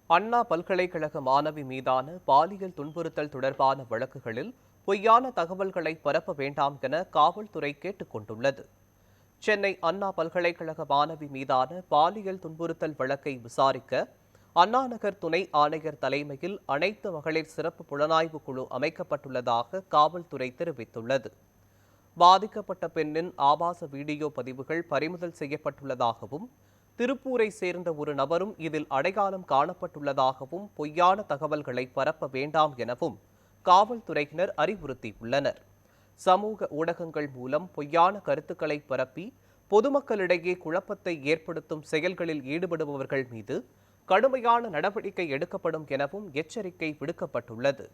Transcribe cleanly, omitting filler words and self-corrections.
அண்ணா பல்கலைக்கழக மாணவி மீதான பாலியல் துன்புறுத்தல் தொடர்பான வழக்குகளில் பொய்யான தகவல்களை பரப்ப வேண்டாம் என காவல்துறை கேட்டுக் கொண்டுள்ளது. சென்னை அண்ணா பல்கலைக்கழக மாணவி மீதான பாலியல் துன்புறுத்தல் வழக்கை விசாரிக்க அண்ணாநகர் துணை ஆணையர் தலைமையில் அனைத்து மகளிர் சிறப்பு புலனாய்வு குழு அமைக்கப்பட்டுள்ளதாக காவல்துறை தெரிவித்துள்ளது. பாதிக்கப்பட்ட பெண்ணின் ஆபாச வீடியோ பதிவுகள் பறிமுதல் செய்யப்பட்டுள்ளதாகவும், திருப்பூரை சேர்ந்த ஒரு நபரும் இதில் அடையாளம் காணப்பட்டுள்ளதாகவும் பொய்யான தகவல்களை பரப்ப வேண்டாம் எனவும் காவல்துறையினர் அறிவுறுத்தியுள்ளனர். சமூக ஊடகங்கள் மூலம் பொய்யான கருத்துக்களை பரப்பி பொதுமக்களிடையே குழப்பத்தை ஏற்படுத்தும் செயல்களில் ஈடுபடுபவர்கள் மீது கடுமையான நடவடிக்கை எடுக்கப்படும் எனவும் எச்சரிக்கை விடுக்கப்பட்டுள்ளது.